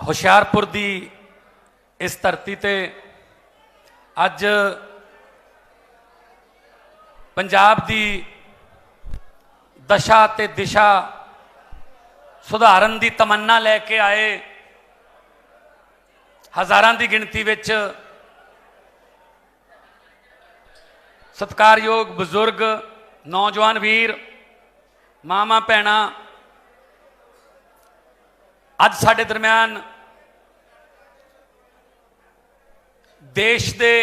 ਹੁਸ਼ਿਆਰਪੁਰ ਦੀ इस धरती ते अज पंजाब दी दशा ते दिशा सुधारन दी तमन्ना लैके आए हज़ारां दी गिणती विच सत्कारयोग बजुर्ग नौजवान वीर मामा भैणां अज साडे दरम्यान देश दे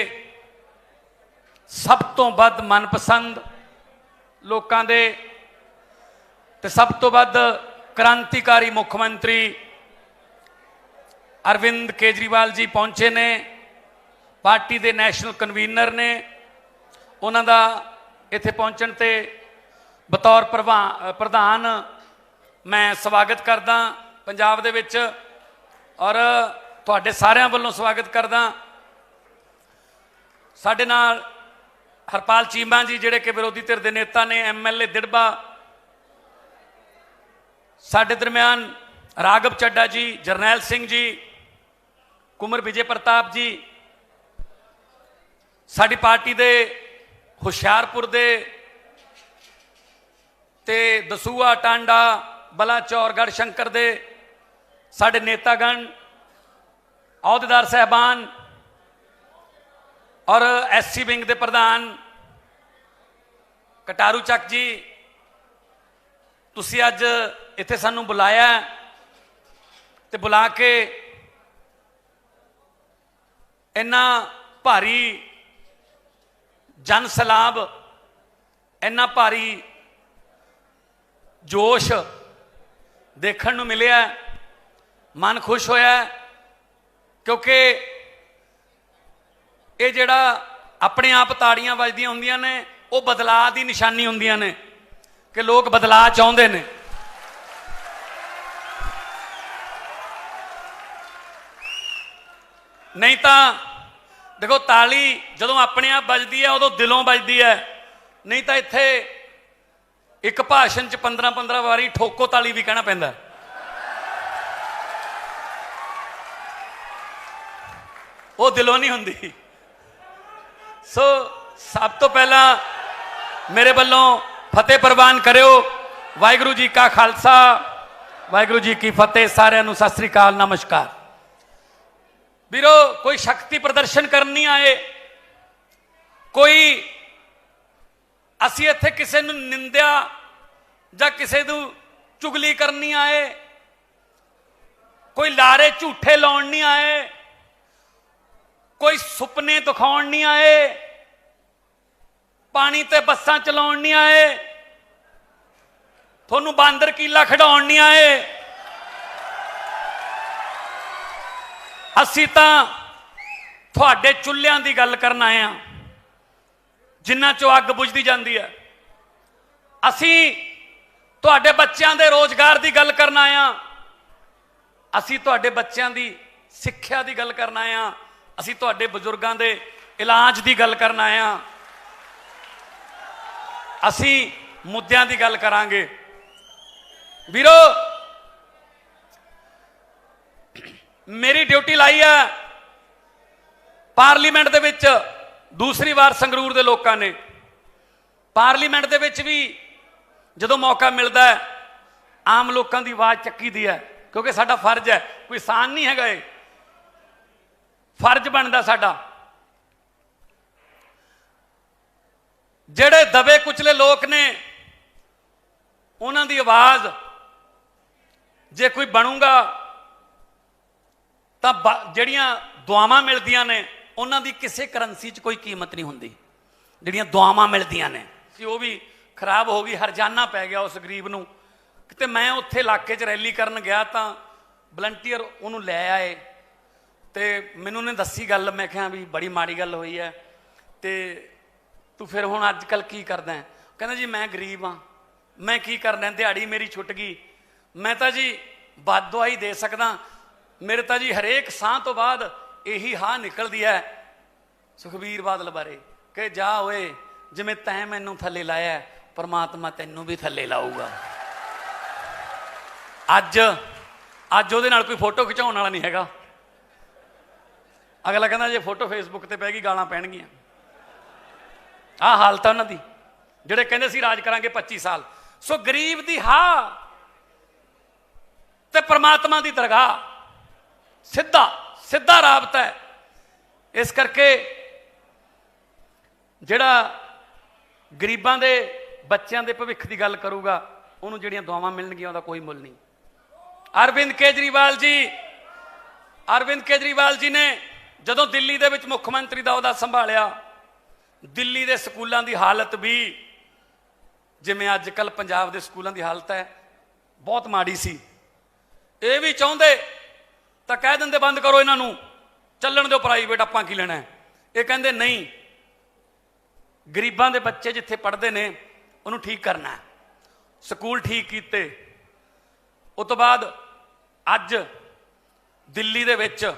सब तो वध मनपसंद लोकां दे ते सब तो वध क्रांतिकारी मुख्यमंत्री अरविंद केजरीवाल जी पहुंचे ने। पार्टी दे नैशनल कन्वीनर ने, उन्हां दा इत्थे पहुंचण ते बतौर प्रधान मैं स्वागत करदा पंजाब दे विच और तुहाडे सारियां वल्लों स्वागत करदा। साडे नाल हरपाल चीमा जी जिहड़े कि विरोधी धिर दे नेता ने, MLA दिड़बा, साडे दरम्यान राघव चड्डा जी, जरनैल सिंह जी, कुंवर विजय प्रताप जी, साडी पार्टी दे हुशियारपुर दे ते दसूआ टांडा बलाचौर गढ़शंकर दे साडे नेतागण, अहुदेदार साहबान और SC विंग के प्रधान कटारू चक जी, तुसी अज इत्थे सानू बुलाया ते बुला के इन्ना भारी जन सैलाब, इन्ना भारी जोश देखण नू मिलिया, मन खुश होया क्योंकि ये जिहड़ा अपने आप ताड़ियां वजदियां हुंदियां ने वो बदलाव की निशानी हुंदियां ने कि लोग बदलाव चाहुंदे ने। नहीं तो देखो ताली जदों अपने आप बजदी है उदों दिलों बजदी है, नहीं तो इत्थे एक भाषण च 15-15 वारी ठोको ताली भी कहना पैंदा, वो दिलों नहीं हुंदी। सो सब तो पहला मेरे वालों फतेह प्रवान करो। वाहिगुरू जी का खालसा, वाहिगुरू जी की फतेह। सारिਆਂ ਨੂੰ सत श्री अकाल, नमस्कार। ਵੀਰੋ कोई शक्ति प्रदर्शन करनी आए, कोई असी इत्थे किसी ਨੂੰ निंदिया ਜਾਂ ਕਿਸੇ ਨੂੰ चुगली करनी आए, कोई लारे झूठे लाउण नहीं आए, कोई सुपने दिखाउण नहीं आए, पानी ते बसां चलाउण नहीं आए, थोनू बांदर कीला खिडाउण नहीं आए। असी तां तुहाडे चुल्हिਆਂ ਦੀ गल करन आए हां जिन्हां चों अग बुझदी जांदी है। असी तुहाडे बच्चों के रोजगार की गल करन आए हां, असी तुहाडे बच्चों की सिक्ख्या की गल करन आए हां, असी तुहाडे बजुर्गों के इलाज की गल करन आए हां, असी मुद्दों की गल करांगे। वीरो मेरी ड्यूटी लाई है पार्लीमेंट दे विच, दूसरी बार संगरूर के लोगों ने पार्लीमेंट दे विच भी जदों मौका मिलता है आम लोगों की आवाज़ चक्की दी है, क्योंकि साडा फर्ज है, कोई सान नहीं है, फर्ज बनता साडा। जेड़े दबे कुचले लोग ने उन्हां दी आवाज़ जे कोई बनूगा तो जड़ियां दुआवां मिलदियां ने उन्हां दी किसी करंसी च कोई कीमत नहीं हुंदी। जड़ियां दुआवां मिलदियां ने वो भी खराब हो गई, हरजाना पै गया उस गरीब नूं। किते मैं उत्थे इलाके च रैली करन गया तो वलंटीयर उन्होंने लै आए तो मैनू ने दसी गल, मैं क्या भी बड़ी माड़ी गल हुई है तो तू फिर हुण अजकल की करदा है? कहना जी मैं गरीब हाँ, मैं की करना, दिहाड़ी मेरी छुट गई, मैं तो जी बद दुआ ही दे सकदा, मेरे तो जी हरेक साह तो बाद यही हाँ निकलती है सुखबीर बादल बारे कि जा होए जिमें तैं मैनू थले लाया परमात्मा तैनू भी थले लाऊगा। अज ਅੱਜ ਉਹਦੇ ਨਾਲ ਕੋਈ ਫੋਟੋ ਖਿਚਾਉਣ ਵਾਲਾ ਨਹੀਂ ਹੈਗਾ। ਅਗਲਾ ਕਹਿੰਦਾ ਜੇ ਫੋਟੋ ਫੇਸਬੁੱਕ ਤੇ ਪੈ ਗਈ ਗਾਲਾਂ ਪੈਣਗੀਆਂ। ਆਹ ਹਾਲਤ ਆ ਉਹਨਾਂ ਦੀ, ਜਿਹੜੇ ਕਹਿੰਦੇ ਸੀ ਰਾਜ ਕਰਾਂਗੇ 25 ਸਾਲ। ਸੋ ਗਰੀਬ ਦੀ ਹਾਂ ਤੇ ਪ੍ਰਮਾਤਮਾ ਦੀ ਦਰਗਾਹ ਸਿੱਧਾ ਸਿੱਧਾ ਰਾਬਤਾ ਹੈ। ਇਸ ਕਰਕੇ ਜਿਹੜਾ ਗਰੀਬਾਂ ਦੇ ਬੱਚਿਆਂ ਦੇ ਭਵਿੱਖ ਦੀ ਗੱਲ ਕਰੂਗਾ ਉਹਨੂੰ ਜਿਹੜੀਆਂ ਦੁਆਵਾਂ ਮਿਲਣਗੀਆਂ ਉਹਦਾ ਕੋਈ ਮੁੱਲ ਨਹੀਂ। ਅਰਵਿੰਦ ਕੇਜਰੀਵਾਲ ਜੀ ਨੇ ਜਦੋਂ ਦਿੱਲੀ ਦੇ ਵਿੱਚ ਮੁੱਖ ਮੰਤਰੀ ਦਾ ਅਹੁਦਾ ਸੰਭਾਲਿਆ, ਦਿੱਲੀ ਦੇ ਸਕੂਲਾਂ ਦੀ ਹਾਲਤ ਵੀ ਜਿਵੇਂ ਅੱਜ ਕੱਲ੍ਹ ਪੰਜਾਬ ਦੇ ਸਕੂਲਾਂ ਦੀ ਹਾਲਤ ਹੈ ਬਹੁਤ ਮਾੜੀ ਸੀ। ਇਹ ਵੀ ਚਾਹੁੰਦੇ ਤਾਂ ਕਹਿ ਦਿੰਦੇ ਬੰਦ ਕਰੋ ਇਹਨਾਂ ਨੂੰ, ਚੱਲਣ ਦਿਓ ਪ੍ਰਾਈਵੇਟ, ਆਪਾਂ ਕੀ ਲੈਣਾ। ਇਹ ਕਹਿੰਦੇ ਨਹੀਂ, ਗਰੀਬਾਂ ਦੇ ਬੱਚੇ ਜਿੱਥੇ ਪੜ੍ਹਦੇ ਨੇ ਉਹਨੂੰ ਠੀਕ ਕਰਨਾ। ਸਕੂਲ ਠੀਕ ਕੀਤੇ। ਉਸ ਤੋਂ ਬਾਅਦ ਅੱਜ ਦਿੱਲੀ ਦੇ ਵਿੱਚ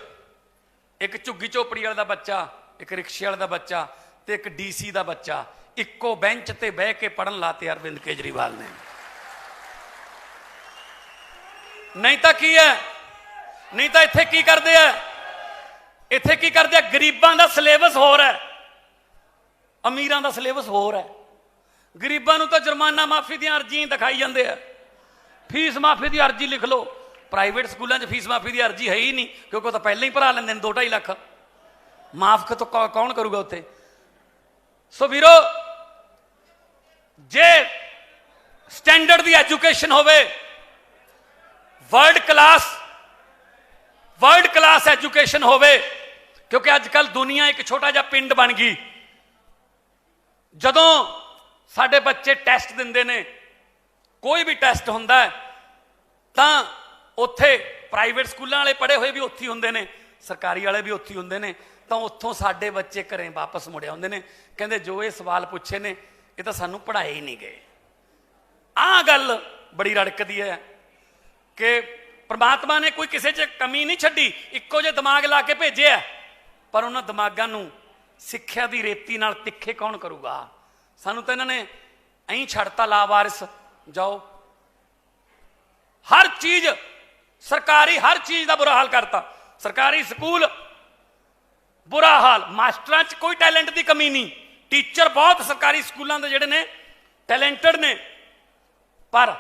ਇੱਕ ਝੁੱਗੀ ਝੋਪੜੀ ਵਾਲੇ ਦਾ ਬੱਚਾ, ਇੱਕ ਰਿਕਸ਼ੇ ਵਾਲੇ ਦਾ ਬੱਚਾ ਤੇ ਇੱਕ DC ਦਾ ਬੱਚਾ ਇੱਕੋ ਬੈਂਚ ਤੇ ਬਹਿ ਕੇ ਪੜ੍ਹਨ ਲਾਤੇ ਅਰਵਿੰਦ ਕੇਜਰੀਵਾਲ ਨੇ। ਨਹੀਂ ਤਾਂ ਕੀ ਹੈ, ਨਹੀਂ ਤਾਂ ਇੱਥੇ ਕੀ ਕਰਦੇ ਆ, ਇੱਥੇ ਕੀ ਕਰਦੇ ਆ, ਗਰੀਬਾਂ ਦਾ ਸਿਲੇਬਸ ਹੋਰ ਹੈ, ਅਮੀਰਾਂ ਦਾ ਸਿਲੇਬਸ ਹੋਰ ਹੈ। ਗਰੀਬਾਂ ਨੂੰ ਤਾਂ ਜੁਰਮਾਨਾ ਮਾਫੀ ਦੀਆਂ ਅਰਜ਼ੀਆਂ ਦਿਖਾਈ ਜਾਂਦੇ ਆ, ਫੀਸ ਮਾਫੀ ਦੀ ਅਰਜ਼ੀ ਲਿਖ ਲਓ। ਪ੍ਰਾਈਵੇਟ ਸਕੂਲਾਂ 'ਚ ਫੀਸ ਮਾਫੀ ਦੀ ਅਰਜ਼ੀ ਹੈ ਹੀ ਨਹੀਂ, ਕਿਉਂਕਿ ਉਹ ਤਾਂ ਪਹਿਲਾਂ ਹੀ ਭਰਾ ਲੈਂਦੇ ਨੇ 2-2.5 ਲੱਖ। ਮਾਫ ਤੋਂ ਕੌਣ ਕਰੂਗਾ ਉੱਥੇ। ਸੋ ਵੀਰੋ, ਜੇ ਸਟੈਂਡਰਡ ਦੀ ਐਜੂਕੇਸ਼ਨ ਹੋਵੇ, ਵਰਲਡ ਕਲਾਸ ਐਜੂਕੇਸ਼ਨ ਹੋਵੇ, ਕਿਉਂਕਿ ਅੱਜ ਕੱਲ ਦੁਨੀਆ ਇੱਕ ਛੋਟਾ ਜਿਹਾ ਪਿੰਡ ਬਣ ਗਈ। ਜਦੋਂ ਸਾਡੇ ਬੱਚੇ ਟੈਸਟ ਦਿੰਦੇ ਨੇ, ਕੋਈ ਵੀ ਟੈਸਟ ਹੁੰਦਾ ਤਾਂ ਉੱਥੇ ਪ੍ਰਾਈਵੇਟ ਸਕੂਲਾਂ ਵਾਲੇ ਪੜ੍ਹੇ ਹੋਏ ਵੀ ਉੱਥੇ ਹੁੰਦੇ ਨੇ, ਸਰਕਾਰੀ ਵਾਲੇ ਵੀ ਉੱਥੇ ਹੁੰਦੇ ਨੇ, ਤਾਂ ਉੱਥੋਂ ਸਾਡੇ ਬੱਚੇ ਘਰੇ ਵਾਪਸ ਮੁੜੇ ਆਉਂਦੇ ਨੇ, ਕਹਿੰਦੇ ਜੋ ਇਹ ਸਵਾਲ ਪੁੱਛੇ ਨੇ ਇਹ ਤਾਂ ਸਾਨੂੰ ਪੜ੍ਹਾਏ ਹੀ ਨਹੀਂ ਗਏ। ਆਹ ਗੱਲ ਬੜੀ ਰੜਕਦੀ ਹੈ ਕਿ ਪ੍ਰਮਾਤਮਾ ਨੇ ਕੋਈ ਕਿਸੇ 'ਚ ਕਮੀ ਨਹੀਂ ਛੱਡੀ, ਇੱਕੋ ਜਿਹੇ ਦਿਮਾਗ ਲਾ ਕੇ ਭੇਜਿਆ, ਪਰ ਉਹਨਾਂ ਦਿਮਾਗਾਂ ਨੂੰ ਸਿੱਖਿਆ ਦੀ ਰੇਤੀ ਨਾਲ ਤਿੱਖੇ ਕੌਣ ਕਰੂਗਾ। ਸਾਨੂੰ ਤਾਂ ਇਹਨਾਂ ਨੇ ਐਂ ਛੱਡਤਾ ਲਾਵਾਰਿਸ ਜਾਓ। ਹਰ ਚੀਜ਼ ਸਰਕਾਰੀ, ਹਰ ਚੀਜ਼ ਦਾ ਬੁਰਾ ਹਾਲ ਕਰਤਾ। ਸਰਕਾਰੀ ਸਕੂਲ ਬੁਰਾ ਹਾਲ, ਮਾਸਟਰਾਂ 'ਚ ਕੋਈ ਟੈਲੈਂਟ ਦੀ ਕਮੀ ਨਹੀਂ, ਟੀਚਰ ਬਹੁਤ ਸਰਕਾਰੀ ਸਕੂਲਾਂ ਦੇ ਜਿਹੜੇ ਨੇ ਟੈਲੈਂਟਡ ਨੇ, ਪਰ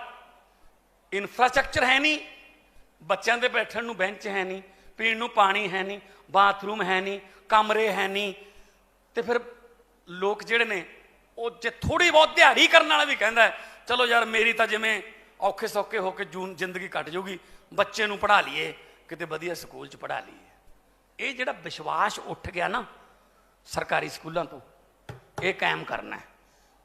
ਇਨਫਰਾਸਟ੍ਰਕਚਰ ਹੈ ਨਹੀਂ, ਬੱਚਿਆਂ ਦੇ ਬੈਠਣ ਨੂੰ ਬੈਂਚ ਹੈ ਨਹੀਂ, ਪੀਣ ਨੂੰ ਪਾਣੀ ਹੈ ਨਹੀਂ, ਬਾਥਰੂਮ ਹੈ ਨਹੀਂ, ਕਮਰੇ ਹੈ ਨਹੀਂ। ਤੇ ਫਿਰ ਲੋਕ ਜਿਹੜੇ ਨੇ ਉਹ ਜੇ ਥੋੜੀ ਬਹੁਤ ਦਿਹਾੜੀ ਕਰਨ ਵਾਲਾ ਵੀ ਕਹਿੰਦਾ ਚਲੋ ਯਾਰ ਮੇਰੀ ਤਾਂ ਜਿਵੇਂ ਔਖੇ ਸੌਖੇ ਹੋ ਕੇ ਜ਼ਿੰਦਗੀ ਕੱਟ ਜਾਊਗੀ, ਬੱਚੇ ਨੂੰ ਪੜ੍ਹਾ ਲਈਏ ਕਿਤੇ ਵਧੀਆ ਸਕੂਲ 'ਚ ਪੜ੍ਹਾ ਲਈਏ। ਇਹ ਜਿਹੜਾ ਵਿਸ਼ਵਾਸ ਉੱਠ ਗਿਆ ਨਾ ਸਰਕਾਰੀ ਸਕੂਲਾਂ ਤੋਂ, ਇਹ ਕਾਇਮ ਕਰਨਾ ਹੈ।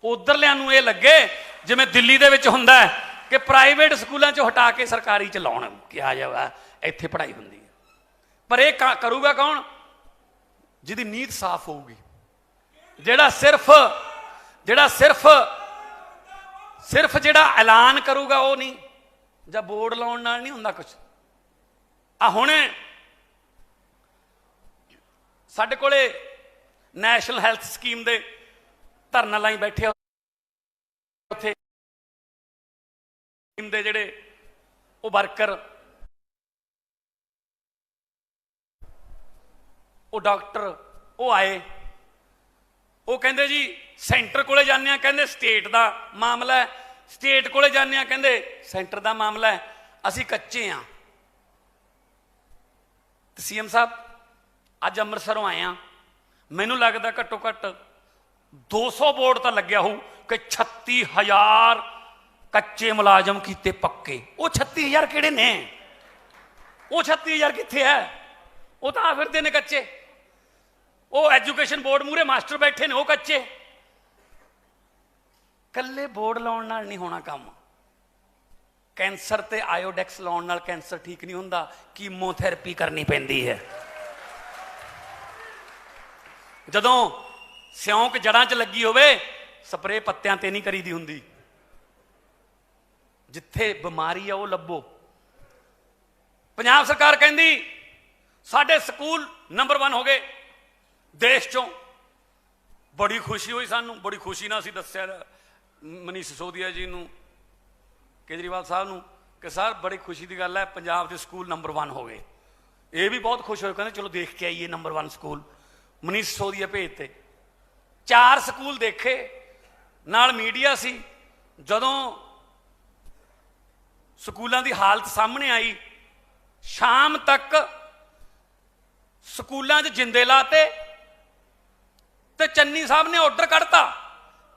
ਉਧਰਲਿਆਂ ਨੂੰ ਇਹ ਲੱਗੇ ਜਿਵੇਂ ਦਿੱਲੀ ਦੇ ਵਿੱਚ ਹੁੰਦਾ ਹੈ ਕਿ ਪ੍ਰਾਈਵੇਟ ਸਕੂਲਾਂ 'ਚੋਂ ਹਟਾ ਕੇ ਸਰਕਾਰੀ 'ਚ ਲਾਉਣ ਕਿ ਆ ਜਾਵਾ ਇੱਥੇ ਪੜ੍ਹਾਈ ਹੁੰਦੀ ਹੈ। ਪਰ ਇਹ ਕਰੂਗਾ ਕੌਣ? ਜਿਹਦੀ ਨੀਤ ਸਾਫ਼ ਹੋਊਗੀ, ਜਿਹੜਾ ਜਿਹੜਾ ਐਲਾਨ ਕਰੂਗਾ ਉਹ ਨਹੀਂ, ਜਾਂ ਬੋਰਡ ਲਾਉਣ ਨਾਲ ਨਹੀਂ ਹੁੰਦਾ ਕੁਝ। ਆ ਹੁਣ ਸਾਡੇ ਕੋਲੇ ਨੈਸ਼ਨਲ ਹੈਲਥ ਸਕੀਮ ਦੇ ਧਰਨਾ ਲਾਈ ਬੈਠੇ, ਉੱਥੇ ਦੇ ਜਿਹੜੇ ਉਹ ਵਰਕਰ, ਉਹ ਡਾਕਟਰ, ਉਹ ਆਏ, ਉਹ ਕਹਿੰਦੇ ਜੀ ਸੈਂਟਰ ਕੋਲੇ ਜਾਂਦੇ ਆ, ਕਹਿੰਦੇ ਸਟੇਟ ਦਾ ਮਾਮਲਾ ਹੈ, ਸਟੇਟ ਕੋਲੇ ਜਾਂਦੇ ਆ, ਕਹਿੰਦੇ ਸੈਂਟਰ ਦਾ ਮਾਮਲਾ ਹੈ, ਅਸੀਂ ਕੱਚੇ ਆ। ਤੇ CM ਸਾਹਿਬ ਅੱਜ ਅੰਮ੍ਰਿਤਸਰੋਂ ਆਏ ਆ, ਮੈਨੂੰ ਲੱਗਦਾ ਘੱਟੋ ਘੱਟ 200 ਬੋਰਡ ਤਾਂ ਲੱਗਿਆ ਹੋਊ ਕਿ 36,000 ਕੱਚੇ ਮੁਲਾਜ਼ਮ ਕੀਤੇ ਪੱਕੇ। ਉਹ 36,000 ਕਿਹੜੇ ਨੇ? ਉਹ 36,000 ਕਿੱਥੇ ਹੈ? ਉਹ ਤਾਂ ਆ ਫਿਰਦੇ ਨੇ ਕੱਚੇ। ਉਹ ਐਜੂਕੇਸ਼ਨ ਬੋਰਡ ਮੂਹਰੇ ਮਾਸਟਰ ਬੈਠੇ ਨੇ, ਉਹ ਕੱਚੇ। ਕੱਲੇ ਬੋਰਡ ਲਾਉਣ ਨਾਲ ਨਹੀਂ ਹੋਣਾ ਕੰਮ। ਕੈਂਸਰ ਤੇ ਆਇਓਡੈਕਸ ਲਾਉਣ ਨਾਲ ਕੈਂਸਰ ਠੀਕ ਨਹੀਂ ਹੁੰਦਾ, ਕੀਮੋਥੈਰੇਪੀ ਕਰਨੀ ਪੈਂਦੀ ਹੈ। ਜਦੋਂ ਸਿਉਂਕ ਜੜਾਂ 'ਚ ਲੱਗੀ ਹੋਵੇ, ਸਪਰੇਅ ਪੱਤਿਆਂ ਤੇ ਨਹੀਂ ਕਰੀਦੀ ਹੁੰਦੀ। ਜਿੱਥੇ ਬਿਮਾਰੀ ਆ ਉਹ ਲੱਭੋ। ਪੰਜਾਬ ਸਰਕਾਰ ਕਹਿੰਦੀ ਸਾਡੇ ਸਕੂਲ ਨੰਬਰ 1 ਹੋ ਗਏ ਦੇਸ਼ 'ਚੋਂ। ਬੜੀ ਖੁਸ਼ੀ ਹੋਈ ਸਾਨੂੰ, ਬੜੀ ਖੁਸ਼ੀ ਨਾਲ ਅਸੀਂ ਦੱਸਿਆ ਮਨੀਸ਼ ਸਿਸੋਦੀਆ ਜੀ ਨੂੰ, ਕੇਜਰੀਵਾਲ ਸਾਹਿਬ ਨੂੰ, कि सर बड़ी खुशी की गल है, पंजाब के स्कूल नंबर 1 हो गए। ये भी बहुत खुश हो, कहते चलो देख के आइए नंबर 1 स्कूल। मनीष सिसोदिया भेजते, 4 स्कूल देखे, नाल मीडिया सी। जदों स्कूलों की हालत सामने आई, शाम तक स्कूलों च जिंदे लाते, ते चन्नी साहब ने ऑर्डर कढ़ता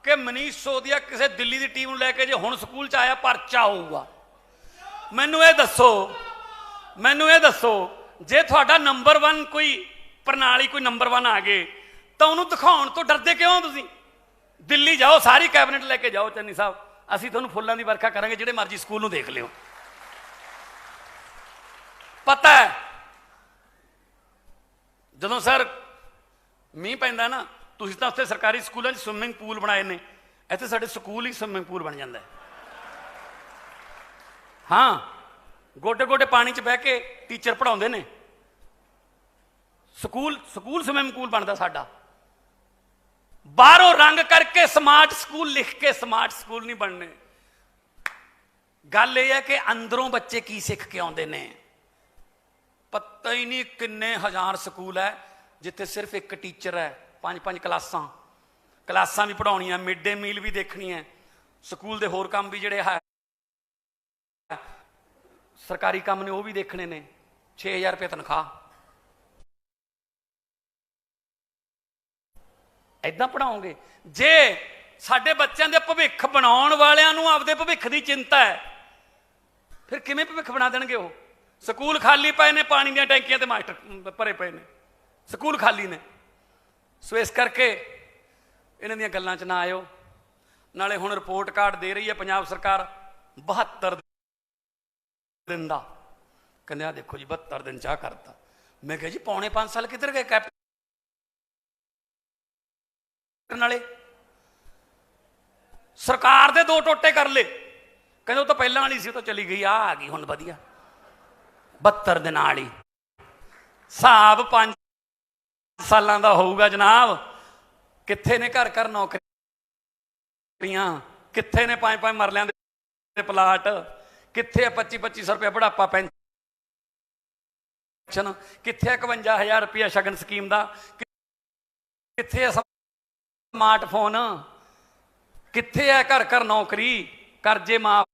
कि मनीष सिसोदिया किसी दिल्ली की टीम लैके जो हुण स्कूल च आया परचा होऊगा। मैनू ये दसो जे तुहाडा नंबर 1 कोई प्रणाली, कोई नंबर 1 आ गए तो उन्होंने दिखाने तो डरते क्यों? तुसीं दिल्ली जाओ, सारी कैबिनेट लैके जाओ, चन्नी साहब असीं तुहानूं फुल्लां दी वर्खा करांगे, जिहड़े मर्जी स्कूल नूं देख लिओ। पता है जदों सर मींह पैंदा ना, तुसीं तां उत्थे सरकारी स्कूलों स्विमिंग पूल बनाए ने, इत्थे साडे स्कूल ही स्विमिंग पूल बन जाता है। हाँ, गोडे गोडे पानी च बह के टीचर पढ़ाउंदे ने, स्कूल स्विमिंग पूल बनता साडा। बाहरों रंग करके स्मार्ट स्कूल लिख के स्मार्ट स्कूल नहीं बनने। गल यह है कि अंदरों बच्चे की सीख के आते हैं। पता ही नहीं किन्ने हजार स्कूल है जिथे सिर्फ एक टीचर है, 5-5 क्लासां भी पढ़ाउणियां, मिड डे मील भी देखनी है, स्कूल के होर काम भी जिहड़े है सरकारी काम ने वो भी देखने ने। 6,000 रुपये तनख्वाह, इदां पढ़ाओगे? जे साडे बच्चों के भविख बनाउण वालियां नूं आपदे भविख की चिंता है, फिर किवें भविख बना देणगे? वो स्कूल खाली पे ने, पानी दी टैंकियां ते मास्टर भरे पे ने, स्कूल खाली ने। सो इस करके इन्हां दीयां गल्लां च ना आयो। नाले हुण रिपोर्ट कार्ड दे रही है पंजाब सरकार 72 दिन का, कहंदे आ देखो जी 72 दिन चाह करता। मैं कहा जी पौने 5 साल किधर गए कैप्टन वाले? सरकार दे 2 टोटे कर ले, कहंदे वो तो पहलां वाली सी, तो चली गई, आ गई हुण वधिया 72 दिन वाली। हिसाब 5 सालां दा होऊगा जनाब। कित्थे ने घर घर नौकरियां, कित्थे ने 5-5 मरलियां दे प्लाट, कित्थे 25-2500 रुपया बुढ़ापा पेंशन, कित्थे 51,000 रुपया शगन स्कीम का, कित्थे स्मार्टफोन, कित्थे है घर घर नौकरी, करजे माफ,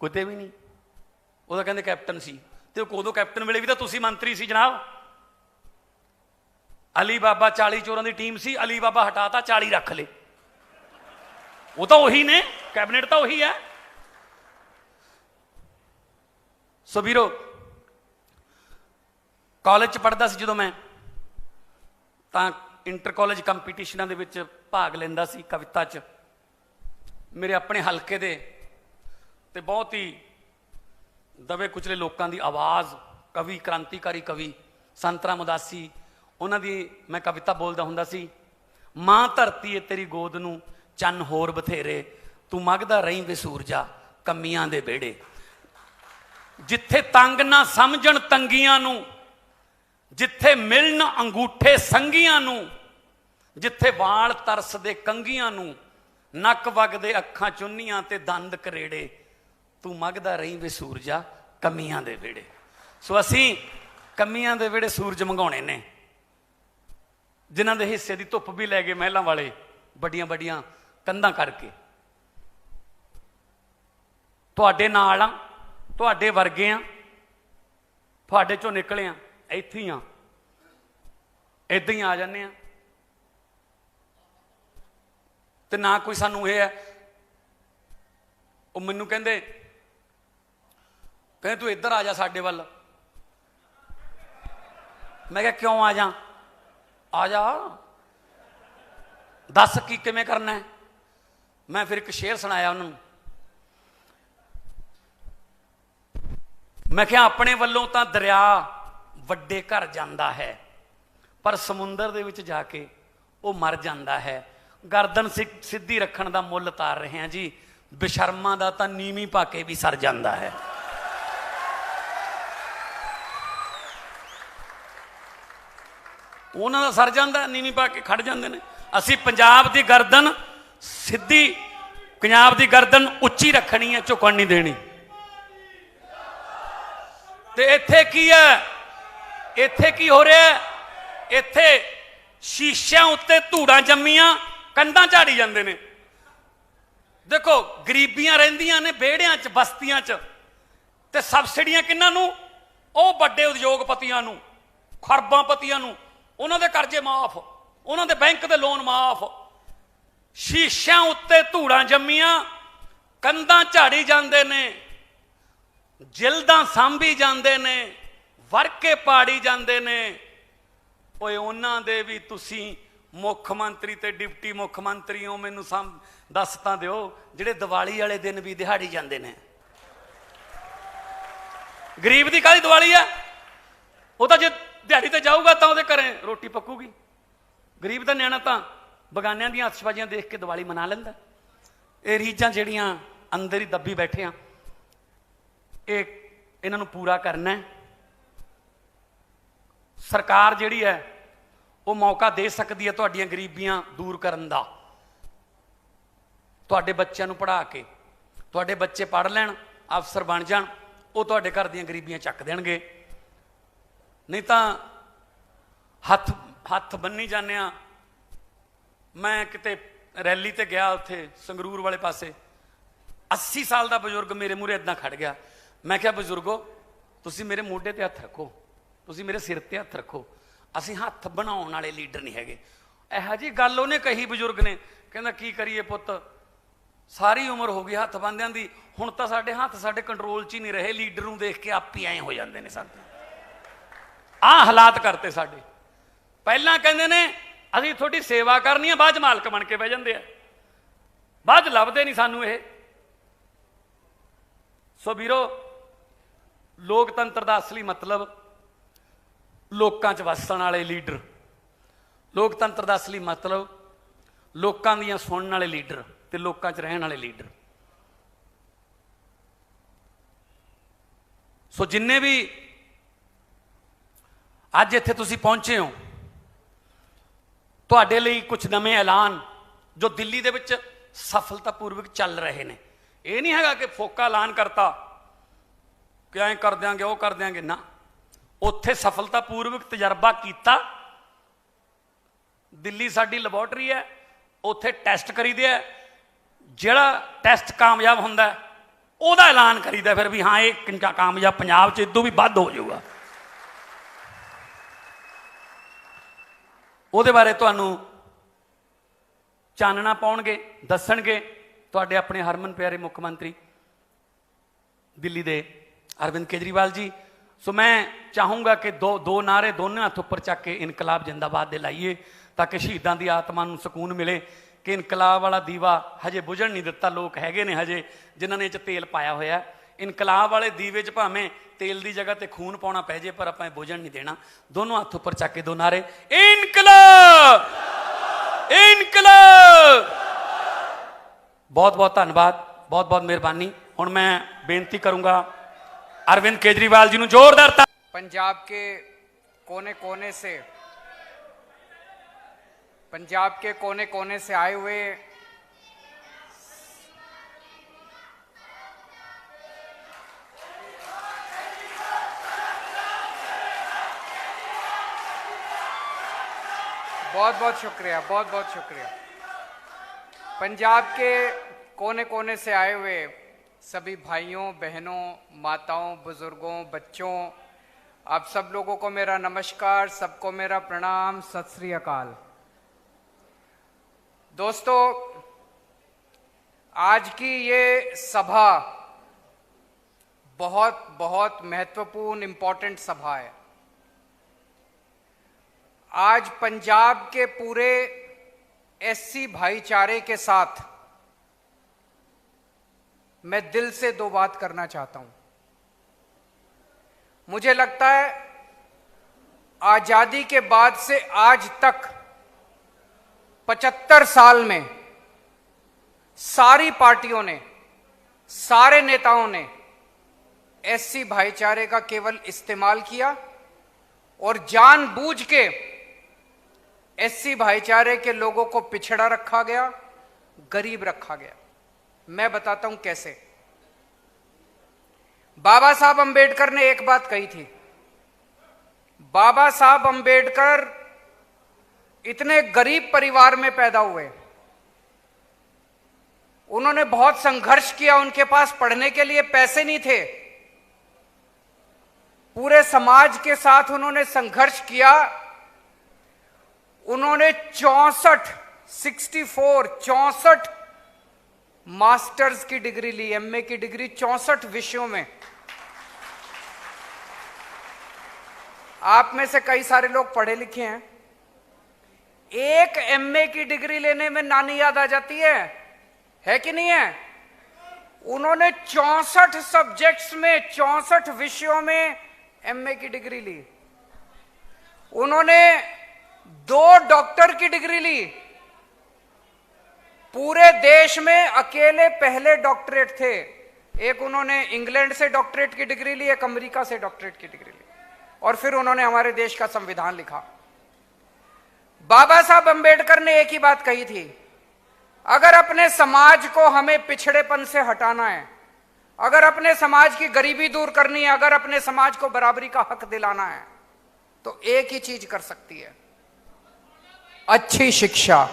कुते भी नहीं। वो तो कहते कैप्टन सी, तो उदों कैप्टन वेले भी तो तुसी मंत्री सी जनाब। अली बाबा 40 चोरों की टीम सी, अली बाबा हटाता 40 रख ले, वो तो वही ने, कैबिनेट तो वही है। सो वीरो, कॉलेज च पढ़ता सी जो मैं, तो इंटर कॉलेज कंपीटिशनां दे विच भाग लैंदा सी कविता च। मेरे अपने हलके दे ते बहुत ही दबे कुचले लोगों की आवाज़, कवि, क्रांतिकारी कवि संत राम उदासी, उन्होंने मैं कविता बोलता हुंदा सी। मां धरती है तेरी गोद नूं चन होर बथेरे, तू मगदा रही वे सूरजा कमियां दे बेड़े। जिथे तंग ना समझण तंगियां नूं, जिथे मिलन अंगूठे संगियां नूं, जिथे वाल तरसदे कंगियां नूं, नक वगदे अखां चुन्नियां ते दंद करेड़े, तू मगदा रही वे सूरजा कमियां दे वेड़े। सो असीं कमियां दे वेड़े सूरज मंगाउणे ने, जिन्हां दे हिस्से दी धुप भी लै गए महलां वाले बड़ियां बड़ियां कंधां करके। तुहाडे नाल आ, तुहाडे वर्गे आ, तुहाडे चों निकले आ, इत्थे ही आ, इदां ही आ जाने आ। ते ना कोई सानू ये है, वो मैनू कहंदे तू इधर आ जा साडे वल। मैं कहा क्यों आ जा? आ जा, दस की किवें करना है। मैं फिर एक शेर सुनाया उन्होंने, मैं क्या अपने वालों तो दरिया वड्डे घर जाता है, पर समुंदर दे विच जाके वो मर जाता है। गर्दन सीधी रखण दा मुल तार रहे हैं जी, बेशर्मा दा तां नीवी पा के भी सर जाता है। उन्हां दा सर जांदा, नीवी पा के खड़ जांदे ने। असीं पंजाब दी गर्दन सीधी पंजाब की गर्दन उच्ची रखनी है, झुकन नहीं देनी। ते इत्थे की है, इत्थे की हो रहा है? इत्थे शीशियां उत्ते धूड़ां जम्मियां कंधां झाड़ी जांदे ने। देखो गरीबियां रहिंदियां ने बेड़ियां च, बस्तियां च, ते सबसिडियां किन्हां नूं? ਉਹ ਵੱਡੇ ਉਦਯੋਗਪਤੀਆਂ ਨੂੰ, ਖਰਬਾਂਪਤੀਆਂ ਨੂੰ, ਉਹਨਾਂ ਦੇ ਕਰਜ਼ੇ ਮਾਫ, ਉਹਨਾਂ ਦੇ ਬੈਂਕ ਦੇ ਲੋਨ ਮਾਫ। ਸ਼ੀਸ਼ਿਆਂ ਉੱਤੇ ਧੂੜਾਂ ਜੰਮੀਆਂ ਕੰਧਾਂ ਝਾੜੀ ਜਾਂਦੇ ਨੇ, ਜਿਲਦਾਂ ਸਾਂਭੀ ਜਾਂਦੇ ਨੇ, ਵਰਕੇ ਪਾੜੀ ਜਾਂਦੇ ਨੇ। ਓਏ ਉਹਨਾਂ ਦੇ ਵੀ ਤੁਸੀਂ ਮੁੱਖ ਮੰਤਰੀ ਤੇ ਡਿਪਟੀ ਮੁੱਖ ਮੰਤਰੀ ਹੋ, ਮੈਨੂੰ ਦੱਸ ਤਾਂ ਦਿਓ, ਜਿਹੜੇ ਦੀਵਾਲੀ ਵਾਲੇ ਦਿਨ ਵੀ ਦਿਹਾੜੀ ਜਾਂਦੇ ਨੇ। गरीब की काहदी दिवाली है? वो तो जो दिहाड़ी ते जाऊगा तो वो घरें रोटी पकूगी। गरीब का न्याणा तो बगानियां दी आतिशबाजियां देख के दिवाली मना लैंदा। ये रीझां जिहड़ियां अंदर ही दबी बैठे हैं, ये इन्हां नूं पूरा करना है। सरकार जिहड़ी है वो मौका दे सकती है तुहाडीआं गरीबियां दूर करन दा। तुहाडे बच्चों नूं पढ़ा के, तुहाडे बच्चे पढ़ लैण, अफसर बन जाण, वो तुहाडे घर दीआं गरीबियां चक देणगे। नहीं तो हथ हथ बन्नी जाने। मैं किते रैली ते गया, उत्थे संगरूर वाले पासे 80 साल का बजुर्ग मेरे मूहरे इदां खड़ गया। मैं क्या बजुर्गो, तुसीं मेरे मोढे ते हथ रखो, तुसीं मेरे सिर ते हथ रखो, असीं हथ बनाउण वाले लीडर नहीं हैगे। इहो जी गल उहने कही बजुर्ग ने। कहंदा की करिए पुत्त, सारी उम्र हो गई हथ बंदियां दी, हुण तां साडे हथ साडे कंट्रोल च ही नहीं रहे, लीडर नूं देख के आप ही ऐ हो जांदे ने। साडे आ हालात करते साडे। पहलां कहंदे ने असीं तुहाडी सेवा करनी है, बाद च मालक बन के बह जांदे आ, बाद च लभदे नहीं सानूं इह। सो वीरो, लोकतंत्र दा असली मतलब लोकां च वसण वाले लीडर, लोकतंत्र दा असली मतलब लोकां दीआं सुणन वाले लीडर ते लोकां च रहण वाले लीडर। सो जिन्ने भी अज इत्थे तुसीं पहुंचे हो, तुहाडे लई कुछ नਵੇਂ ऐलान जो दिल्ली दे विच सफलतापूर्वक चल रहे ने। ये नहीं हैगा कि फोका ऐलान करता कि ऐं कर देंगे वो कर देंगे ना। उत्थे सफलतापूर्वक तजर्बा किया। दिल्ली साडी लैबोरेटरी है, उत्थे टैसट करीदे है, जिहड़ा टैसट कामयाब हुंदा है ਉਹਦਾ ऐलान करीदा फिर भी हाँ ये कामयाब पंजाब च इदों भी वध हो जाऊगा। ਉਹਦੇ बारे तुहानूं चानना पाउणगे, दसणगे तुहाडे अपने हरमन प्यारे मुख मंत्री दिल्ली दे अरविंद केजरीवाल जी। सो मैं चाहूँगा कि दो नारे दोनों हथ उपर चक के इनकलाब जिंदाबाद दे लाइए, ताकि शहीदां दी आत्मा नूं सकून मिले कि इनकलाब वाला दीवा हजे बुझण नहीं दिता। लोग हैगे ने हजे जिन्हां ने इह च तेल पाया होया। इनकलाब वाले दीवे च भावें तेल की जगह ते खून पाउणा पै जे, पर आपां बुझण नहीं देना। दोनों हथ उपर चक के दो नारे, इनकलाब इनकलाब। बहुत बहुत धन्यवाद, बहुत बहुत मेहरबानी। हुण मैं बेनती करूंगा अरविंद केजरीवाल जी नूं जोरदार। पंजाब के कोने कोने से, पंजाब के कोने कोने से आए हुए बहुत बहुत शुक्रिया, बहुत बहुत शुक्रिया। पंजाब के कोने कोने से आए हुए सभी भाइयों बहनों, माताओं, बुजुर्गों, बच्चों, आप सब लोगों को मेरा नमस्कार, सबको मेरा प्रणाम, सत श्री अकाल। दोस्तों, आज की ये सभा बहुत बहुत महत्वपूर्ण इंपॉर्टेंट सभा है। आज पंजाब के पूरे एससी भाईचारे के साथ मैं दिल से दो बात करना चाहता हूं। मुझे लगता है आजादी के बाद से आज तक 75 साल में सारी पार्टियों ने, सारे नेताओं ने एससी भाईचारे का केवल इस्तेमाल किया और जानबूझ के एससी भाईचारे के लोगों को पिछड़ा रखा गया, गरीब रखा गया। मैं बताता हूं कैसे। बाबा साहब अंबेडकर ने एक बात कही थी। बाबा साहब अंबेडकर इतने गरीब परिवार में पैदा हुए, उन्होंने बहुत संघर्ष किया, उनके पास पढ़ने के लिए पैसे नहीं थे, पूरे समाज के साथ उन्होंने संघर्ष किया। उन्होंने 64 मास्टर्स की डिग्री ली, एमए की डिग्री 64 विषयों में। आप में से कई सारे लोग पढ़े लिखे हैं, एक एमए की डिग्री लेने में नानी याद आ जाती है कि नहीं है? उन्होंने 64 सब्जेक्ट्स में 64 विषयों में एमए की डिग्री ली। उन्होंने 2 डॉक्टर की डिग्री ली। पूरे देश में अकेले पहले डॉक्टरेट थे। एक उन्होंने इंग्लैंड से डॉक्टरेट की डिग्री ली, एक अमेरिका से डॉक्टरेट की डिग्री ली, और फिर उन्होंने हमारे देश का संविधान लिखा। बाबा साहब अंबेडकर ने एक ही बात कही थी, अगर अपने समाज को हमें पिछड़ेपन से हटाना है, अगर अपने समाज की गरीबी दूर करनी है, अगर अपने समाज को बराबरी का हक दिलाना है, तो एक ही चीज कर सकती है, अच्छी शिक्षा।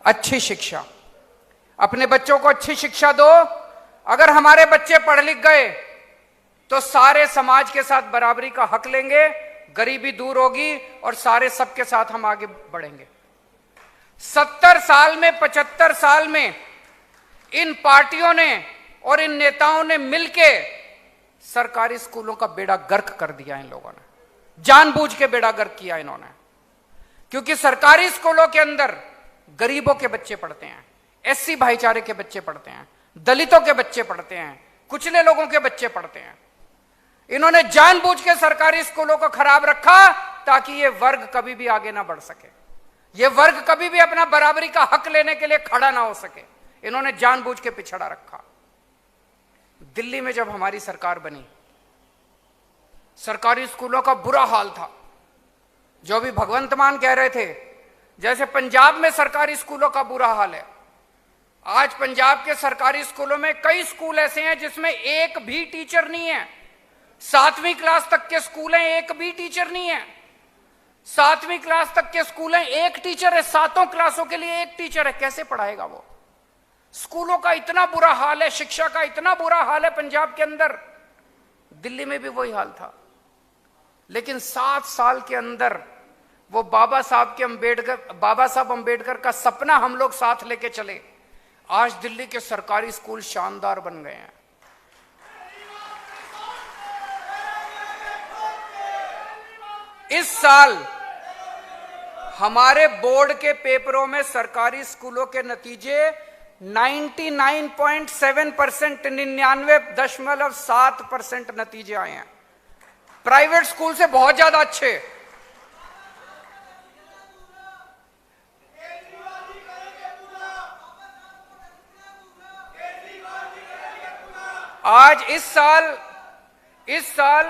अच्छी शिक्षा। अपने बच्चों को अच्छी शिक्षा दो। अगर हमारे बच्चे पढ़ लिख गए तो सारे समाज के साथ बराबरी का हक लेंगे, गरीबी दूर होगी और सारे सबके साथ हम आगे बढ़ेंगे। 70 साल में 75 साल में इन पार्टियों ने और इन नेताओं ने मिलके सरकारी स्कूलों का बेड़ा गर्क कर दिया। इन लोगों ने जानबूझ के बेड़ा गर्क किया इन्होंने, क्योंकि सरकारी स्कूलों के अंदर गरीबों के बच्चे पढ़ते हैं, एससी भाईचारे के बच्चे पढ़ते हैं, दलितों के बच्चे पढ़ते हैं, कुचले लोगों के बच्चे पढ़ते हैं। इन्होंने जानबूझ के सरकारी स्कूलों को खराब रखा ताकि ये वर्ग कभी भी आगे ना बढ़ सके, ये वर्ग कभी भी अपना बराबरी का हक लेने के लिए खड़ा ना हो सके। इन्होंने जानबूझ के पिछड़ा रखा। दिल्ली में जब हमारी सरकार बनी, सरकारी स्कूलों का बुरा हाल था। जो भी भगवंत मान कह रहे थे, जैसे पंजाब में सरकारी स्कूलों का बुरा हाल है, आज पंजाब के सरकारी स्कूलों में कई स्कूल ऐसे हैं जिसमें एक भी टीचर नहीं है। 7वीं क्लास तक के स्कूल हैं, एक भी टीचर नहीं है। 7वीं क्लास तक के स्कूल हैं, एक टीचर है। 7 क्लासों के लिए एक टीचर है, कैसे पढ़ाएगा वो? स्कूलों का इतना बुरा हाल है, शिक्षा का इतना बुरा हाल है पंजाब के अंदर। दिल्ली में भी वही हाल था, लेकिन 7 साल के अंदर वो बाबा साहब अंबेडकर का सपना हम लोग साथ लेके चले। आज दिल्ली के सरकारी स्कूल शानदार बन गए हैं। इस साल हमारे बोर्ड के पेपरों में सरकारी स्कूलों के नतीजे 99.7%, 99.7% नतीजे आए हैं। प्राइवेट स्कूल से बहुत ज्यादा अच्छे। आज इस साल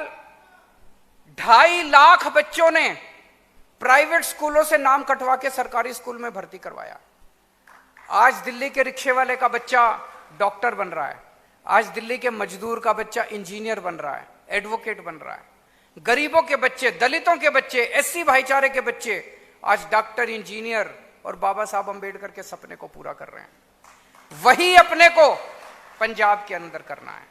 2.5 लाख बच्चों ने प्राइवेट स्कूलों से नाम कटवा के सरकारी स्कूल में भर्ती करवाया। आज दिल्ली के रिक्शे वाले का बच्चा डॉक्टर बन रहा है, आज दिल्ली के मजदूर का बच्चा इंजीनियर बन रहा है, एडवोकेट बन रहा है। गरीबों के बच्चे, दलितों के बच्चे, एससी भाईचारे के बच्चे आज डॉक्टर, इंजीनियर और बाबा साहब अंबेडकर के सपने को पूरा कर रहे हैं। वही अपने को पंजाब के अंदर करना है।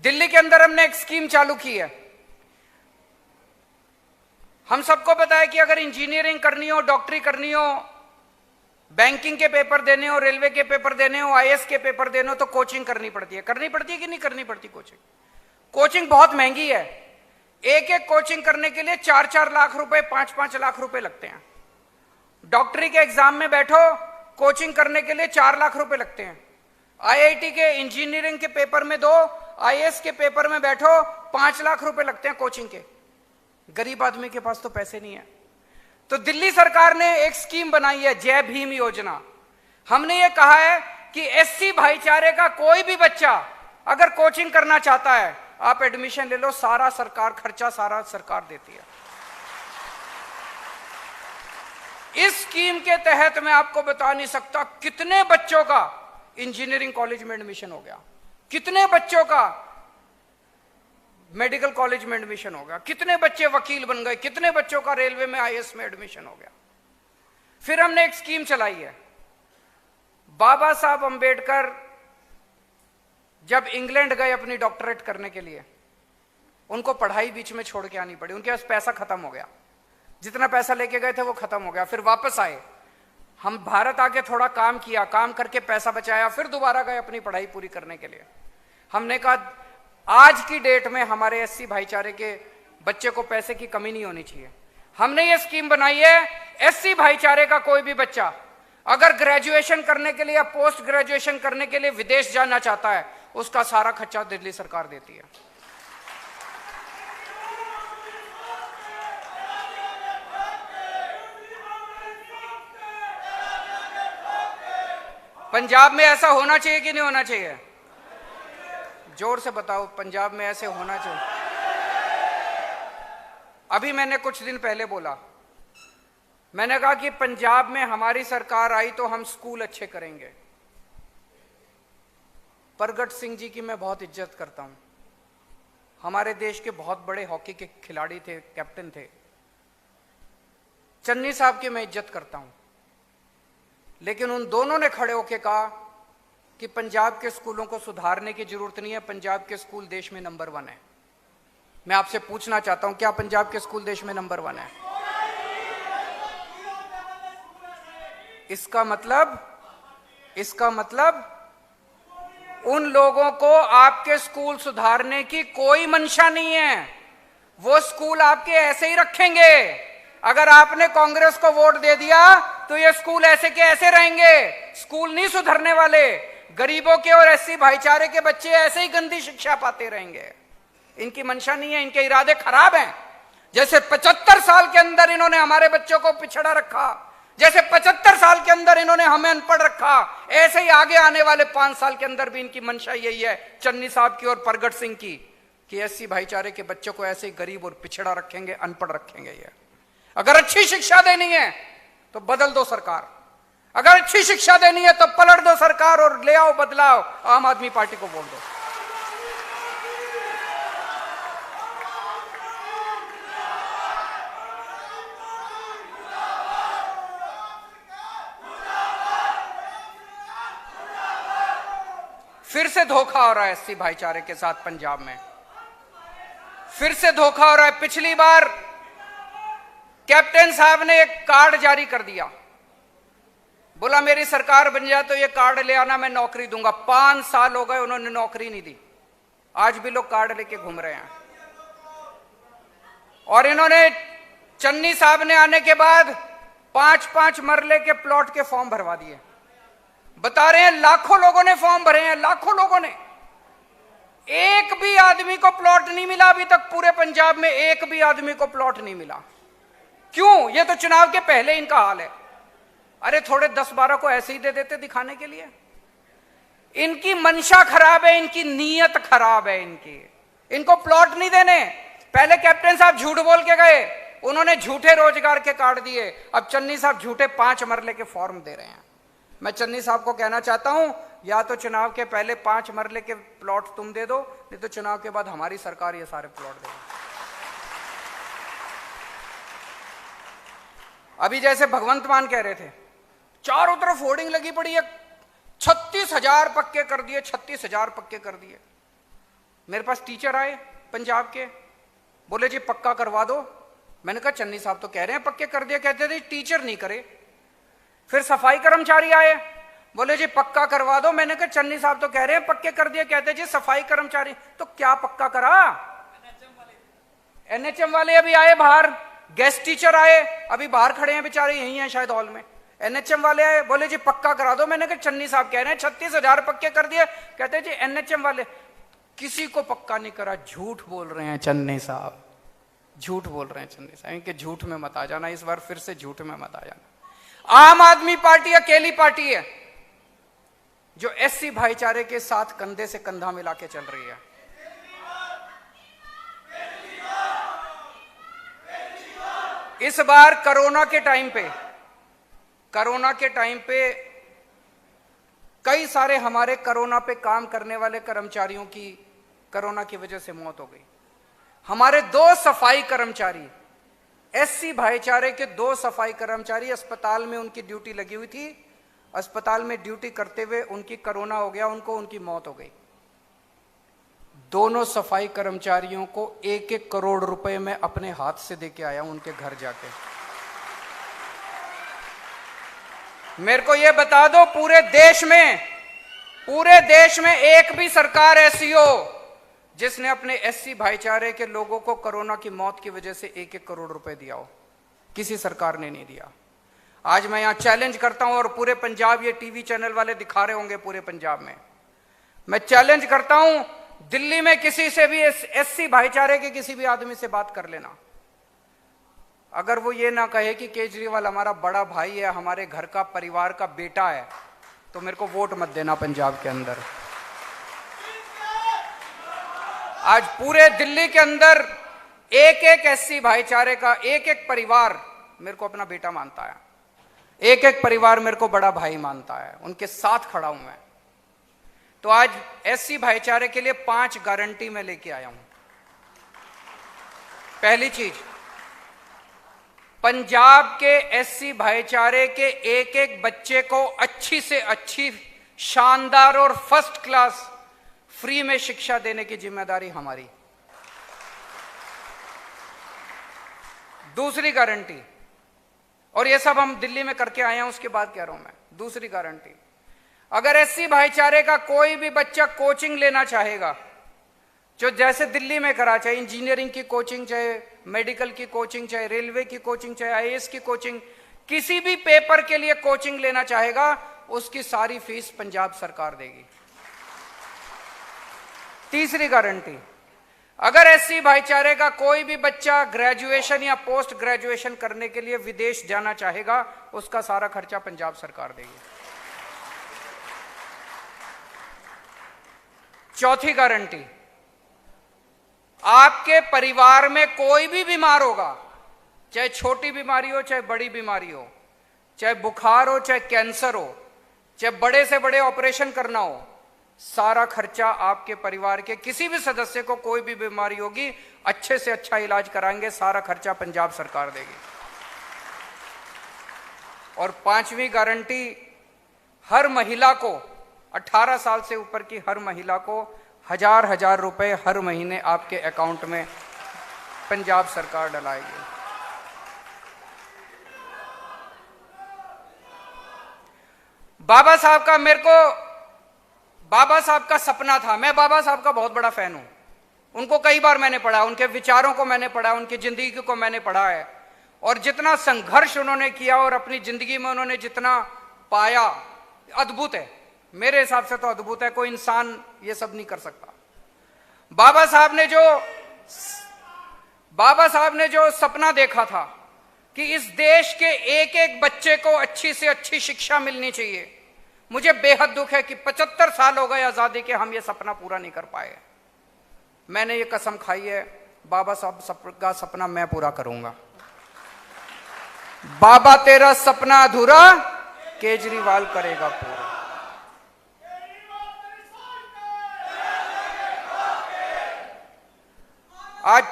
दिल्ली के अंदर हमने एक स्कीम चालू की है। हम सबको पता है कि अगर इंजीनियरिंग करनी हो, डॉक्टरी करनी हो, बैंकिंग के पेपर देने हो, रेलवे के पेपर देने हो, आईएएस के पेपर देने हो, तो कोचिंग करनी पड़ती है। करनी पड़ती है कि नहीं करनी पड़ती? कोचिंग बहुत महंगी है। एक एक कोचिंग करने के लिए 4-4 लाख रुपए, 5-5 लाख रुपए लगते हैं। डॉक्टरी के एग्जाम में बैठो, कोचिंग करने के लिए 4 लाख रुपए लगते हैं। आईआईटी के इंजीनियरिंग के पेपर में दो, आईएएस के पेपर में बैठो, 5 लाख रुपए लगते हैं कोचिंग के। गरीब आदमी के पास तो पैसे नहीं है। तो दिल्ली सरकार ने एक स्कीम बनाई है, जय भीम योजना। हमने ये कहा है कि एससी भाईचारे का कोई भी बच्चा अगर कोचिंग करना चाहता है, आप एडमिशन ले लो, सारा सरकार खर्चा सारा सरकार देती है। इस स्कीम के तहत मैं आपको बता नहीं सकता कितने बच्चों का इंजीनियरिंग कॉलेज में एडमिशन हो गया, कितने बच्चों का मेडिकल कॉलेज में एडमिशन हो गया, कितने बच्चे वकील बन गए, कितने बच्चों का रेलवे में आईएएस में एडमिशन हो गया। फिर हमने एक स्कीम चलाई है, बाबा साहब अंबेडकर जब इंग्लैंड गए अपनी डॉक्टरेट करने के लिए, उनको पढ़ाई बीच में छोड़ के आनी पड़ी, उनके पास पैसा खत्म हो गया, जितना पैसा लेके गए थे वो खत्म हो गया। फिर वापस आए, हम भारत आके थोड़ा काम किया, काम करके पैसा बचाया, फिर दोबारा गए अपनी पढ़ाई पूरी करने के लिए। हमने कहा आज की डेट में हमारे एससी भाईचारे के बच्चे को पैसे की कमी नहीं होनी चाहिए। हमने ये स्कीम बनाई है, एससी भाईचारे का कोई भी बच्चा अगर ग्रेजुएशन करने के लिए या पोस्ट ग्रेजुएशन करने के लिए विदेश जाना चाहता है, उसका सारा खर्चा दिल्ली सरकार देती है। पंजाब में ऐसा होना चाहिए कि नहीं होना चाहिए? जोर से बताओ, पंजाब में ऐसे होना चाहिए? अभी मैंने कुछ दिन पहले बोला, मैंने कहा कि पंजाब में हमारी सरकार आई तो हम स्कूल अच्छे करेंगे। परगट सिंह जी की मैं बहुत इज्जत करता हूं, हमारे देश के बहुत बड़े हॉकी के खिलाड़ी थे, कैप्टन थे। चन्नी साहब की मैं इज्जत करता हूं, लेकिन उन दोनों ने खड़े होकर कहा कि पंजाब के स्कूलों को सुधारने की जरूरत नहीं है, पंजाब के स्कूल देश में नंबर 1 है। मैं आपसे पूछना चाहता हूं, क्या पंजाब के स्कूल देश में नंबर 1 है? इसका मतलब उन लोगों को आपके स्कूल सुधारने की कोई मंशा नहीं है, वो स्कूल आपके ऐसे ही रखेंगे। अगर आपने कांग्रेस को वोट दे दिया तो ये स्कूल ऐसे के ऐसे रहेंगे, स्कूल नहीं सुधरने वाले। गरीबों के और एससी भाईचारे के बच्चे ऐसे ही गंदी शिक्षा पाते रहेंगे। इनकी मंशा नहीं है, इनके इरादे खराब हैं। जैसे 75 साल के अंदर इन्होंने हमारे बच्चों को पिछड़ा रखा, जैसे 75 साल के अंदर इन्होंने हमें अनपढ़ रखा, ऐसे ही आगे आने वाले 5 साल के अंदर भी इनकी मंशा यही है, चन्नी साहब की और परगट सिंह की, कि एससी भाईचारे के बच्चों को ऐसे ही गरीब और पिछड़ा रखेंगे, अनपढ़ रखेंगे। ये अगर अच्छी शिक्षा देनी है तो बदल दो सरकार, अगर अच्छी शिक्षा देनी है तो पलट दो सरकार और ले आओ बदलाव, आम आदमी पार्टी को वोट दो। फिर से धोखा हो रहा है एससी भाईचारे के साथ पंजाब में, फिर से धोखा हो रहा है। पिछली बार कैप्टन साहब ने एक कार्ड जारी कर दिया, बोला मेरी सरकार बन जाए तो ये कार्ड ले आना, मैं नौकरी दूंगा। 5 साल हो गए, उन्होंने नौकरी नहीं दी, आज भी लोग कार्ड लेके घूम रहे हैं। और इन्होंने चन्नी साहब ने आने के बाद 5-5 मरले के प्लॉट के फॉर्म भरवा दिए। बता रहे हैं लाखों लोगों ने फॉर्म भरे हैं, लाखों लोगों ने, एक भी आदमी को प्लॉट नहीं मिला अभी तक। पूरे पंजाब में एक भी आदमी को प्लॉट नहीं मिला। क्यों? ये तो चुनाव के पहले इनका हाल है। अरे थोड़े 10-12 को ऐसे ही दे देते दिखाने के लिए। इनकी मंशा खराब है, इनकी नीयत खराब है इनको प्लॉट नहीं देने। पहले कैप्टन साहब झूठ बोल के गए, उन्होंने झूठे रोजगार के कार्ड दिए, अब चन्नी साहब झूठे 5 मरले के फॉर्म दे रहे हैं। मैं चन्नी साहब को कहना चाहता हूं, या तो चुनाव के पहले 5 मरले के प्लॉट तुम दे दो, नहीं तो चुनाव के बाद हमारी सरकार ये सारे प्लॉट देगी। अभी जैसे भगवंत मान कह रहे थे, चारों तरफ होर्डिंग लगी पड़ी है, 36,000 पक्के कर दिए, 36,000 पक्के कर दिए। मेरे पास टीचर आए पंजाब के, बोले जी पक्का करवा दो। मैंने कहा चन्नी साहब तो कह रहे हैं पक्के कर दिए, कहते थे टीचर नहीं करे। फिर सफाई कर्मचारी आए, बोले जी पक्का करवा दो। मैंने कहा चन्नी साहब तो कह रहे हैं पक्के कर दिए, कहते जी सफाई कर्मचारी। तो क्या पक्का करा? एनएचएम वाले अभी आए बाहर, गेस्ट टीचर आए अभी बाहर खड़े हैं बेचारे, यही हैं शायद हॉल में। एनएचएम वाले आए, बोले जी पक्का करा दो। मैंने कहा चन्नी साहब कह रहे हैं 36,000 पक्के कर दिए, कहते जी एनएचएम वाले किसी को पक्का नहीं करा। झूठ बोल रहे हैं चन्नी साहब, झूठ बोल रहे हैं चन्नी साहब। इनके झूठ में मत आ जाना, इस बार फिर से झूठ में मत आ जाना। आम आदमी पार्टी अकेली पार्टी है जो एससी भाईचारे के साथ कंधे से कंधा मिला के चल रही है। इस बार कोरोना के टाइम पे कई सारे हमारे कोरोना पे काम करने वाले कर्मचारियों की कोरोना की वजह से मौत हो गई। हमारे 2 सफाई कर्मचारी, एससी भाईचारे के 2 सफाई कर्मचारी, अस्पताल में उनकी ड्यूटी लगी हुई थी, अस्पताल में ड्यूटी करते हुए उनकी कोरोना हो गया, उनकी मौत हो गई। दोनों सफाई कर्मचारियों को 1-1 करोड़ रुपए में अपने हाथ से देके आया हूं उनके घर जाके। मेरे को यह बता दो, पूरे देश में एक भी सरकार ऐसी हो जिसने अपने एससी भाईचारे के लोगों को कोरोना की मौत की वजह से 1-1 करोड़ रुपए दिया हो? किसी सरकार ने नहीं दिया। आज मैं यहां चैलेंज करता हूं, और पूरे पंजाब, ये टीवी चैनल वाले दिखा रहे होंगे पूरे पंजाब में, मैं चैलेंज करता हूं, दिल्ली में किसी से भी एससी भाईचारे के किसी भी आदमी से बात कर लेना, अगर वो ये ना कहे कि केजरीवाल हमारा बड़ा भाई है, हमारे घर का परिवार का बेटा है, तो मेरे को वोट मत देना पंजाब के अंदर। आज पूरे दिल्ली के अंदर एक-एक एससी भाईचारे का एक-एक परिवार मेरे को अपना बेटा मानता है, एक-एक परिवार मेरे को बड़ा भाई मानता है, उनके साथ खड़ा हूं मैं। तो आज एससी भाईचारे के लिए 5 गारंटी मैं लेके आया हूं। पहली चीज, पंजाब के एससी भाईचारे के एक-एक बच्चे को अच्छी से अच्छी, शानदार और फर्स्ट क्लास फ्री में शिक्षा देने की जिम्मेदारी हमारी। दूसरी गारंटी, और ये सब हम दिल्ली में करके आए हैं, उसके बाद कह रहा हूं मैं, दूसरी गारंटी, अगर एससी भाईचारे का कोई भी बच्चा कोचिंग लेना चाहेगा, जो जैसे दिल्ली में करा, चाहे इंजीनियरिंग की कोचिंग, चाहे मेडिकल की कोचिंग, चाहे रेलवे की कोचिंग, चाहे आईएएस की कोचिंग, किसी भी पेपर के लिए कोचिंग लेना चाहेगा, उसकी सारी फीस पंजाब सरकार देगी। तीसरी गारंटी, अगर एससी भाईचारे का कोई भी बच्चा ग्रेजुएशन या पोस्ट ग्रेजुएशन करने के लिए विदेश जाना चाहेगा, उसका सारा खर्चा पंजाब सरकार देगी। चौथी गारंटी, आपके परिवार में कोई भी बीमार होगा, चाहे छोटी बीमारी हो चाहे बड़ी बीमारी हो, चाहे बुखार हो चाहे कैंसर हो, चाहे बड़े से बड़े ऑपरेशन करना हो, सारा खर्चा आपके परिवार के किसी भी सदस्य को कोई भी बीमारी होगी, अच्छे से अच्छा इलाज कराएंगे, सारा खर्चा पंजाब सरकार देगी। और 5वीं गारंटी, हर महिला को, 18 साल से ऊपर की हर महिला को 1000 रुपए हर महीने आपके अकाउंट में पंजाब सरकार डलाएगी। बाबा साहब का सपना था, मैं बाबा साहब का बहुत बड़ा फैन हूं, उनको कई बार मैंने पढ़ा, उनके विचारों को मैंने पढ़ा, उनकी जिंदगी को मैंने पढ़ा है, और जितना संघर्ष उन्होंने किया और अपनी जिंदगी में उन्होंने जितना पाया, अद्भुत है, मेरे हिसाब से तो अद्भुत है, कोई इंसान ये सब नहीं कर सकता। बाबा साहब ने जो सपना देखा था कि इस देश के एक-एक बच्चे को अच्छी से अच्छी शिक्षा मिलनी चाहिए, मुझे बेहद दुख है कि 75 साल हो गए आजादी के, हम ये सपना पूरा नहीं कर पाए। मैंने ये कसम खाई है, बाबा साहब का सपना मैं पूरा करूंगा। बाबा तेरा सपना अधूरा, केजरीवाल करेगा पूरा। आज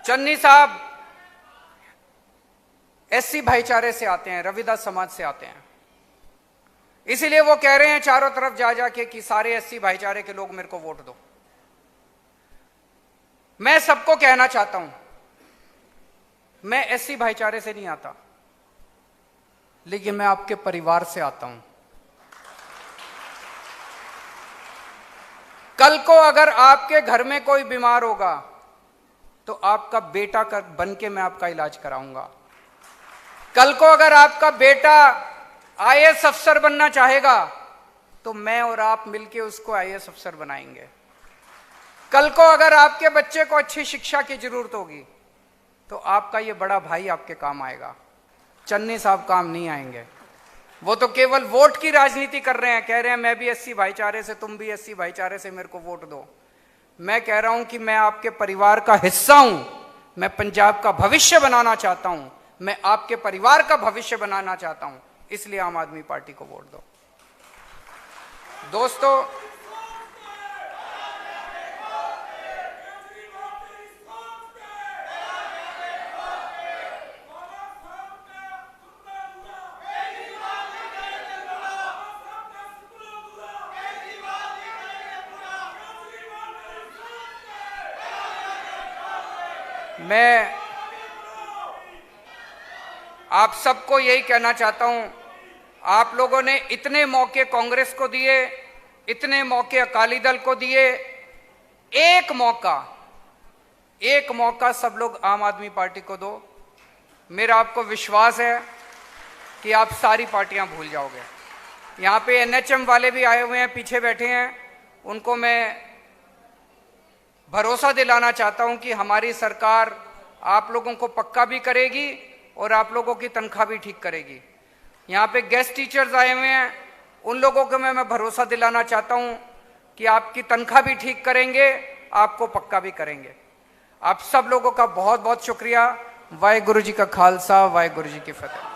चन्नी साहब एससी भाईचारे से आते हैं, रविदास समाज से आते हैं, इसीलिए वो कह रहे हैं चारों तरफ जा जाके कि सारे एससी भाईचारे के लोग मेरे को वोट दो। मैं सबको कहना चाहता हूं, मैं एससी भाईचारे से नहीं आता, लेकिन मैं आपके परिवार से आता हूं। कल को अगर आपके घर में कोई बीमार होगा तो आपका बेटा बन के मैं आपका इलाज कराऊंगा। कल को अगर आपका बेटा आईएएस अफसर बनना चाहेगा तो मैं और आप मिलके उसको आईएएस अफसर बनाएंगे। कल को अगर आपके बच्चे को अच्छी शिक्षा की जरूरत होगी तो आपका ये बड़ा भाई आपके काम आएगा, चन्नी साहब काम नहीं आएंगे। वो तो केवल वोट की राजनीति कर रहे हैं, कह रहे हैं मैं भी एससी भाईचारे से, तुम भी एससी भाईचारे से, मेरे को वोट दो। मैं कह रहा हूं कि मैं आपके परिवार का हिस्सा हूं, मैं पंजाब का भविष्य बनाना चाहता हूं, मैं आपके परिवार का भविष्य बनाना चाहता हूं, इसलिए आम आदमी पार्टी को वोट दो। दोस्तों, मैं आप सबको यही कहना चाहता हूं, आप लोगों ने इतने मौके कांग्रेस को दिए, इतने मौके अकाली दल को दिए, एक मौका सब लोग आम आदमी पार्टी को दो। मेरा आपको विश्वास है कि आप सारी पार्टियां भूल जाओगे। यहां पे एनएचएम वाले भी आए हुए हैं, पीछे बैठे हैं, उनको मैं भरोसा दिलाना चाहता हूं कि हमारी सरकार आप लोगों को पक्का भी करेगी और आप लोगों की तनख्वाह भी ठीक करेगी। यहाँ पे गेस्ट टीचर्स आए हुए हैं, उन लोगों को मैं भरोसा दिलाना चाहता हूं कि आपकी तनख्वाह भी ठीक करेंगे, आपको पक्का भी करेंगे। आप सब लोगों का बहुत बहुत शुक्रिया। वाहेगुरु जी का खालसा, वाहेगुरु जी की फतेह।